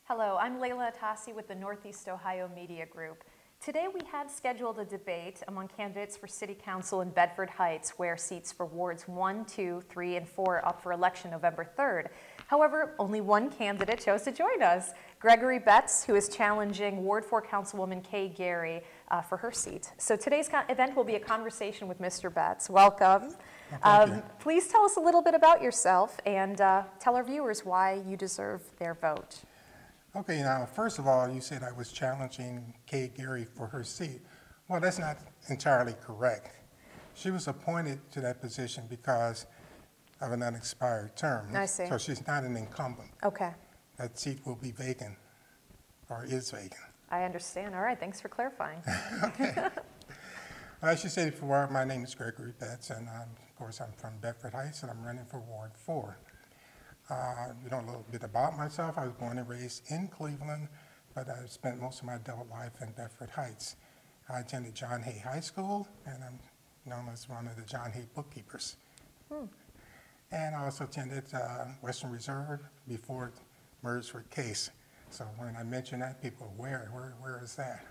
Hello, I'm Leila Atassi with the Northeast Ohio Media Group. Today we had scheduled a debate among candidates for City Council in Bedford Heights, where seats for Wards 1, 2, 3, and 4 are up for election November 3rd. However, only one candidate chose to join us, Gregory Betts, who is challenging Ward 4 Councilwoman Kay Gary for her seat. So today's event will be a conversation with Mr. Betts. Welcome. Thank you. Please tell us a little bit about yourself and tell our viewers why you deserve their vote. Okay, now, first of all, you said I was challenging Kay Gary for her seat. Well, that's not entirely correct. She was appointed to that position because of an unexpired term. I see. So she's not an incumbent. Okay. That seat will be vacant, or is vacant. I understand. All right, thanks for clarifying. Okay. As you said before, my name is Gregory Betts, and of course I'm from Bedford Heights, and I'm running for Ward 4. You know a little bit about myself. I was born and raised in Cleveland, but I spent most of my adult life in Bedford Heights. I attended John Hay High School, and I'm known as one of the John Hay bookkeepers. And I also attended Western Reserve before it merged with Case. So when I mention that, people, where is that?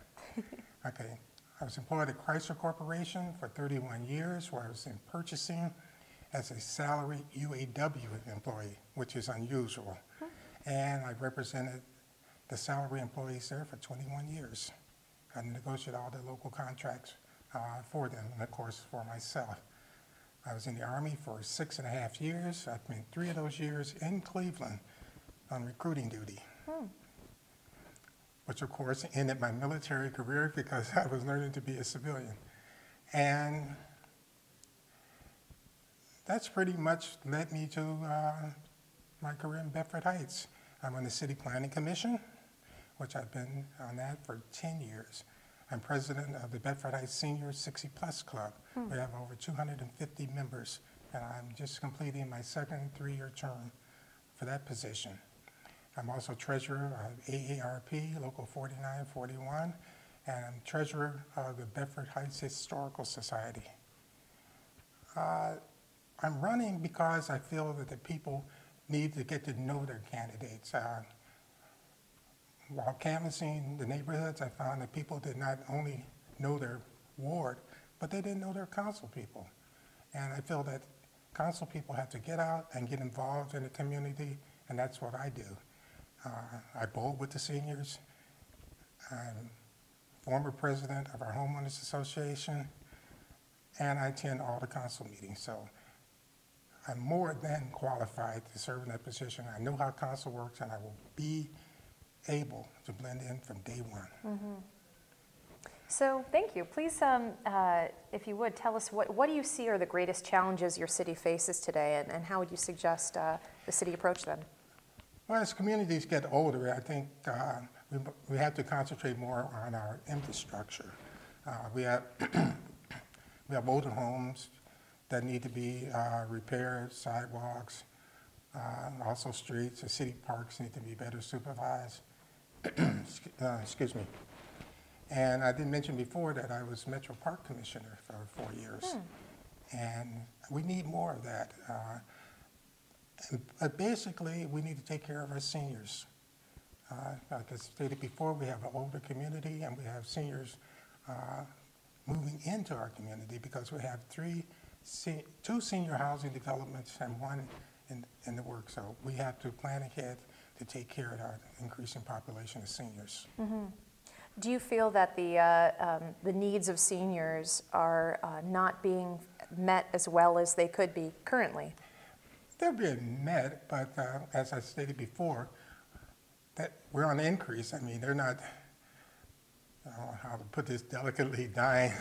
Okay, I was employed at Chrysler Corporation for 31 years, where I was in purchasing as a salaried UAW employee, which is unusual. And I represented the salary employees there for 21 years. I negotiated all the local contracts for them, and of course for myself. I was in the Army for 6.5 years. I spent 3 of those years in Cleveland on recruiting duty, which of course ended my military career because I was learning to be a civilian. And that's pretty much led me to my career in Bedford Heights. I'm on the City Planning Commission, which I've been on that for 10 years. I'm president of the Bedford Heights Senior 60 Plus Club. We have over 250 members, and I'm just completing my second 3-year term for that position. I'm also treasurer of AARP, Local 4941, and I'm treasurer of the Bedford Heights Historical Society. I'm running because I feel that the people need to get to know their candidates. While canvassing the neighborhoods, I found that people did not only know their ward, but they didn't know their council people. And I feel that council people have to get out and get involved in the community, and that's what I do. I bowl with the seniors. I'm former president of our homeowners association, and I attend all the council meetings. So I'm more than qualified to serve in that position. I know how council works, and I will be able to blend in from day one. So thank you. Please, if you would, tell us what do you see are the greatest challenges your city faces today, and how would you suggest the city approach them? Well, as communities get older, I think we have to concentrate more on our infrastructure. We have older homes that need to be repaired, sidewalks, also streets. The city parks need to be better supervised. Excuse me. And I did mention before that I was Metro Park Commissioner for 4 years. And we need more of that. But basically, we need to take care of our seniors. Like I stated before, we have an older community, and we have seniors moving into our community because we have 2 senior housing developments and 1 in the works. So we have to plan ahead to take care of our increasing population of seniors. Do you feel that the needs of seniors are not being met as well as they could be currently? They're being met, but as I stated before, that we're on the increase. I mean, they're not, I don't know how to put this delicately, dying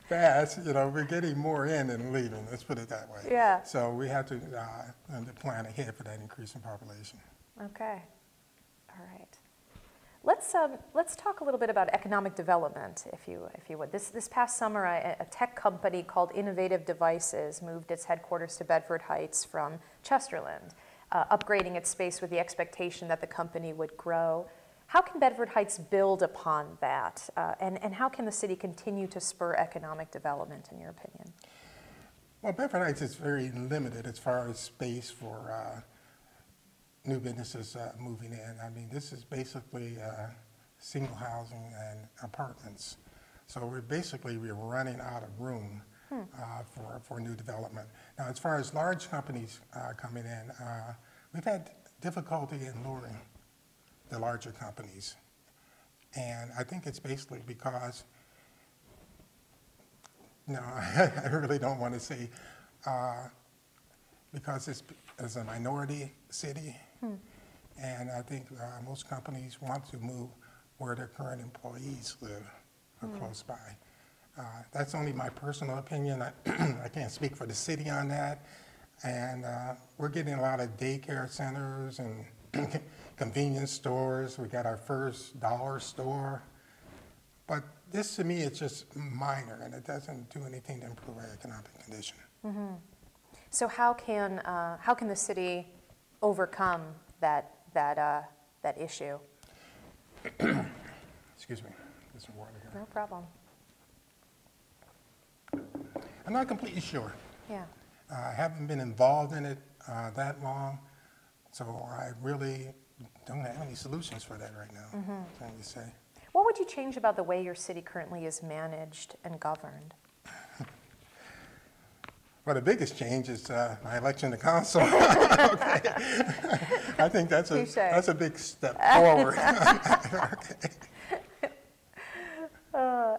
fast. You know, we're getting more in than leaving, let's put it that way. Yeah. So we have to plan ahead for that increase in population. Okay. All right. Let's talk a little bit about economic development, if you would. This past summer, a tech company called Innovative Devices moved its headquarters to Bedford Heights from Chesterland, upgrading its space with the expectation that the company would grow. How can Bedford Heights build upon that, and how can the city continue to spur economic development, in your opinion? Well, Bedford Heights is very limited as far as space for new businesses moving in. I mean, this is basically single housing and apartments. So we're running out of room for new development. Now, as far as large companies coming in, we've had difficulty in luring the larger companies. And I think it's basically because, no, I really don't want to say, because it's a minority city, and I think most companies want to move where their current employees live or close by. That's only my personal opinion. I can't speak for the city on that. And we're getting a lot of daycare centers and convenience stores. We got our first dollar store. But this, to me, it's just minor, and it doesn't do anything to improve our economic condition. So how can the city overcome that issue? Excuse me, get some water here. No problem. I'm not completely sure. Yeah. I haven't been involved in it that long, so I really don't have any solutions for that right now, can you say. What would you change about the way your city currently is managed and governed? Well, the biggest change is my election to council. Okay. I think that's a big step forward.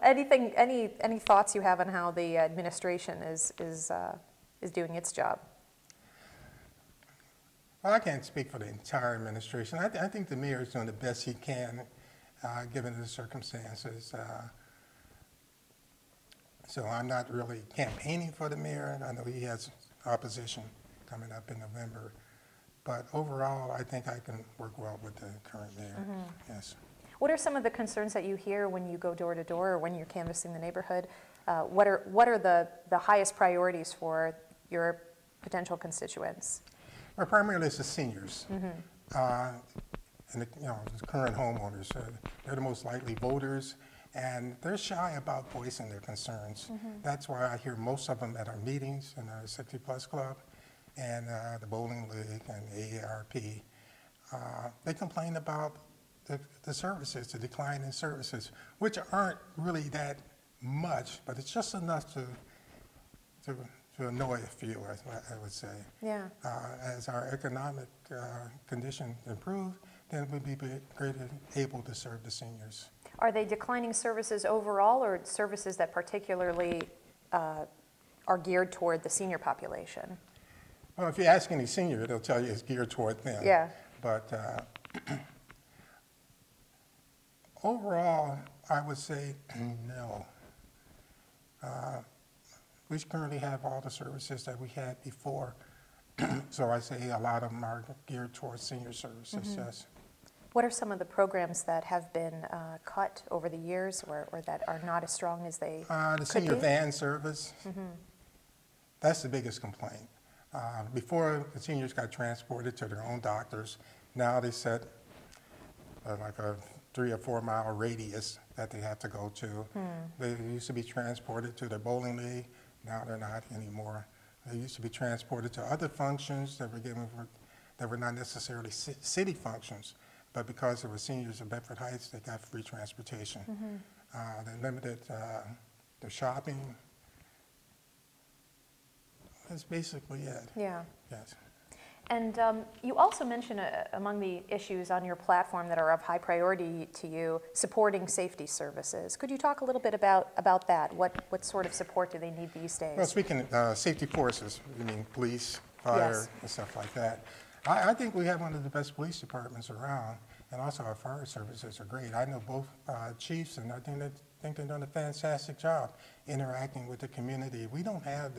Any thoughts you have on how the administration is doing its job? Well, I can't speak for the entire administration. I think the mayor is doing the best he can, given the circumstances. So I'm not really campaigning for the mayor. I know he has opposition coming up in November. But overall, I think I can work well with the current mayor, yes. What are some of the concerns that you hear when you go door to door or when you're canvassing the neighborhood? What are the highest priorities for your potential constituents? Well, primarily it's the seniors. And the current homeowners. They're the most likely voters, and they're shy about voicing their concerns. That's why I hear most of them at our meetings in our 60+ Club and the Bowling League and AARP. They complain about the services, the decline in services, which aren't really that much, but it's just enough to annoy a few, I would say. Yeah. As our economic condition improve, then we'll be greater able to serve the seniors. Are they declining services overall, or services that particularly are geared toward the senior population? Well, if you ask any senior, they'll tell you it's geared toward them. Yeah. But overall, I would say no. We currently have all the services that we had before. So I say a lot of them are geared towards senior services, yes. What are some of the programs that have been cut over the years or that are not as strong as they The could senior be? van service, that's the biggest complaint. Before, the seniors got transported to their own doctors. Now they set like a 3 or 4 mile radius that they have to go to. They used to be transported to their bowling league. Now they're not anymore. They used to be transported to other functions that were given that were not necessarily city functions, but because they were seniors in Bedford Heights, they got free transportation. They limited their shopping. That's basically it. Yeah. Yes. And you also mentioned among the issues on your platform that are of high priority to you, supporting safety services. Could you talk a little bit about that? What sort of support do they need these days? Well, speaking of safety forces, you mean police, fire, Yes. and stuff like that. I think we have one of the best police departments around, and also our fire services are great. I know both chiefs, and I think they've done a fantastic job interacting with the community. We don't have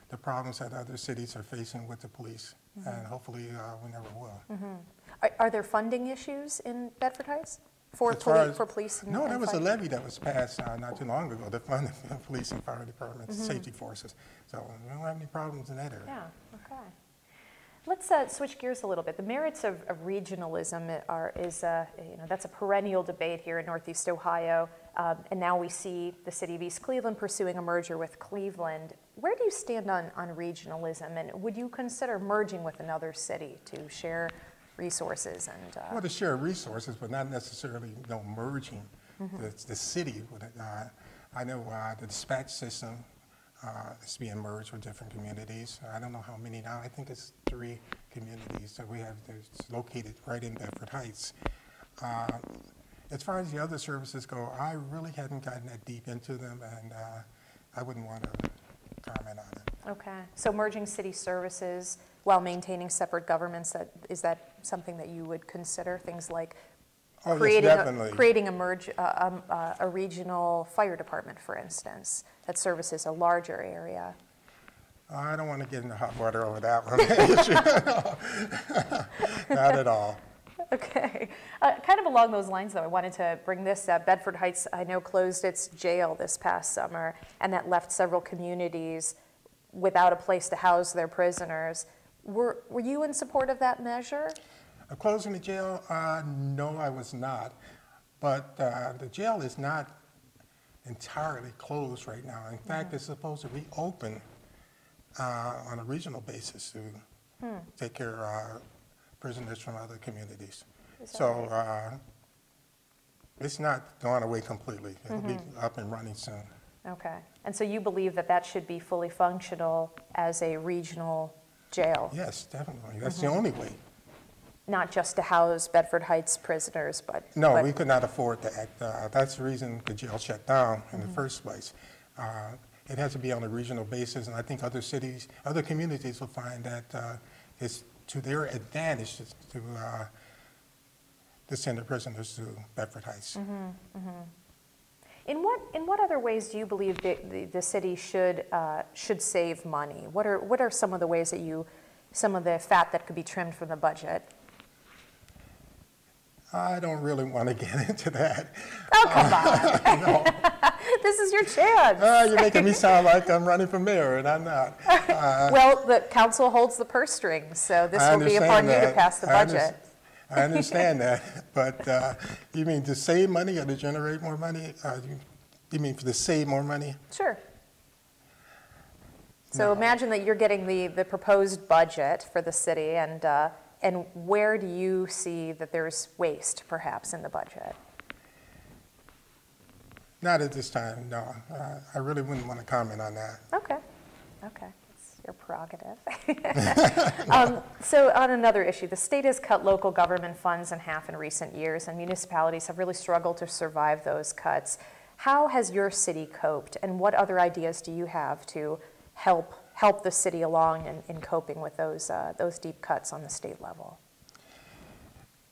the problems that other cities are facing with the police, and hopefully we never will. Are there funding issues in Bedford Heights for police? And, no, and there was fire? a levy that was passed not too long ago to fund the police and fire departments, safety forces. So we don't have any problems in that area. Yeah. Okay. Let's switch gears a little bit. The merits of regionalism that's a perennial debate here in Northeast Ohio, and now we see the city of East Cleveland pursuing a merger with Cleveland. Where do you stand on regionalism, and would you consider merging with another city to share resources and. Well, to share resources, but not necessarily, merging the city. I know the dispatch system is being merged with different communities. I don't know how many now. I think it's 3 communities that we have that's located right in Bedford Heights. As far as the other services go, I really hadn't gotten that deep into them, and I wouldn't want to comment on it. Okay, so merging city services while maintaining separate governments, is that something that you would consider? Things like creating a regional fire department, for instance, that services a larger area. I don't want to get into hot water over that one. Not at all. Okay. Kind of along those lines, though, I wanted to bring this up. Bedford Heights, I know, closed its jail this past summer, and that left several communities without a place to house their prisoners. Were you in support of that measure? Closing the jail? No, I was not. But the jail is not entirely closed right now. In fact, it's supposed to reopen on a regional basis to take care of prisoners from other communities. So it's not gone away completely. It'll be up and running soon. Okay. And so you believe that that should be fully functional as a regional jail? Yes, definitely. That's the only way. Not just to house Bedford Heights prisoners, but... No, we could not afford that. That's the reason the jail shut down in the first place. It has to be on a regional basis, and I think other cities, other communities will find that it's to their advantage to send their prisoners to Bedford Heights. In what other ways do you believe the city should save money? What are some of the ways that some of the fat that could be trimmed from the budget? I don't really want to get into that. Oh, come on. No. This is your chance. You're making me sound like I'm running for mayor, and I'm not. Well, the council holds the purse strings, so this will be upon you to pass the budget. I understand that, but you mean to save money or to generate more money? You mean to save more money? Sure. So imagine that you're getting the proposed budget for the city, and where do you see that there's waste, perhaps, in the budget? Not at this time, no. I really wouldn't want to comment on that. Okay. It's your prerogative. So on another issue, the state has cut local government funds in half in recent years, and municipalities have really struggled to survive those cuts. How has your city coped, and what other ideas do you have to help the city along in coping with those deep cuts on the state level?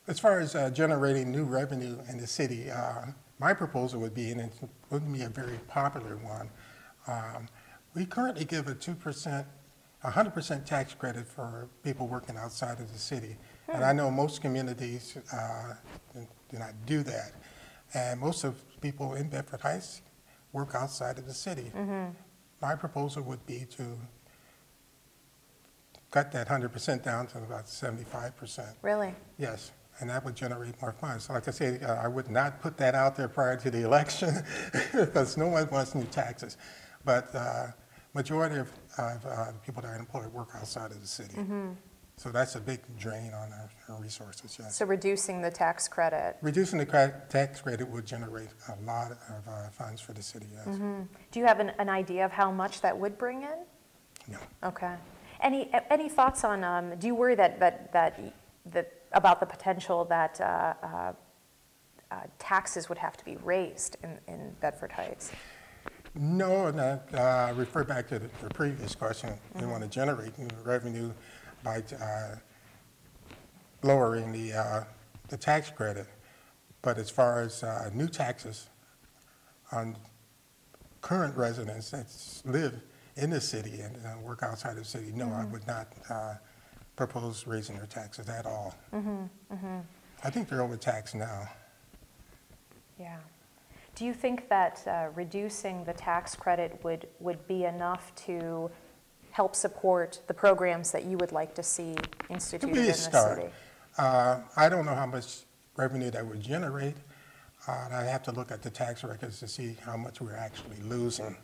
As far as generating new revenue in the city, my proposal would be, and it wouldn't be a very popular one, we currently give a 100% tax credit for people working outside of the city. And I know most communities do not do that. And most of people in Bedford Heights work outside of the city. My proposal would be to cut that 100% down to about 75%. Really? Yes, and that would generate more funds. So like I said, I would not put that out there prior to the election because no one wants new taxes. But majority of people that are employed work outside of the city. So that's a big drain on our resources, yes. So reducing the tax credit. Reducing the tax credit would generate a lot of funds for the city, yes. Do you have an idea of how much that would bring in? No. Okay. Any thoughts on, do you worry that about the potential that taxes would have to be raised in Bedford Heights? No, and I refer back to the previous question. They want to generate new revenue by lowering the tax credit. But as far as new taxes on current residents that live in the city and work outside of the city, no, I would not propose raising their taxes at all. I think they're overtaxed now. Yeah. Do you think that reducing the tax credit would be enough to help support the programs that you would like to see instituted in the city? I don't know how much revenue that would generate. I'd have to look at the tax records to see how much we're actually losing.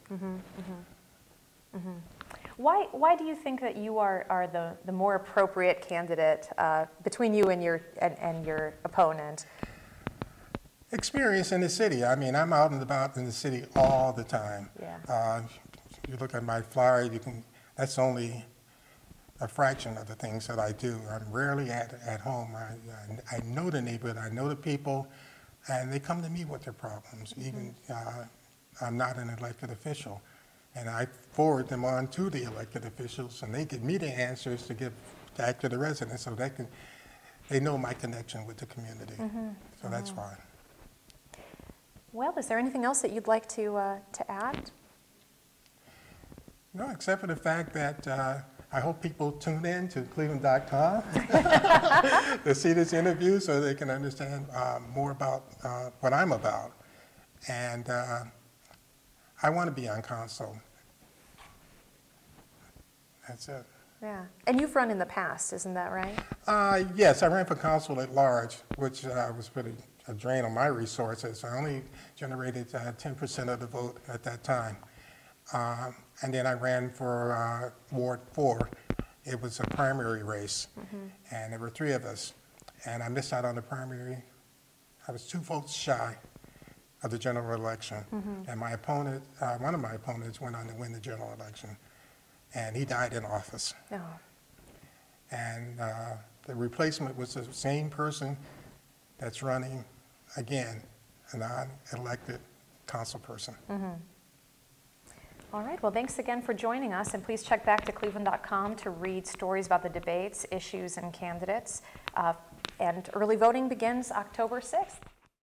Why do you think that you are the more appropriate candidate between you and your opponent? Experience in the city. I mean, I'm out and about in the city all the time. Yeah. You look at my flyer, that's only a fraction of the things that I do. I'm rarely at home. I know the neighborhood, I know the people, and they come to me with their problems. Even I'm not an elected official, and I forward them on to the elected officials, and they give me the answers to give back to the residents, so they know my connection with the community. So that's why. Well, is there anything else that you'd like to add? No, except for the fact that I hope people tune in to cleveland.com to see this interview so they can understand more about what I'm about. And I want to be on council. That's it. Yeah. And you've run in the past, isn't that right? Yes, I ran for council at large, which was pretty a drain on my resources. I only generated 10% of the vote at that time. And then I ran for Ward 4. It was a primary race, and there were 3 of us. And I missed out on the primary. I was 2 votes shy of the general election. And my opponent, one of my opponents, went on to win the general election. And he died in office. Oh. And the replacement was the same person that's running again, a non-elected council person. All right, well, thanks again for joining us, and please check back to cleveland.com to read stories about the debates, issues, and candidates. And early voting begins October 6th.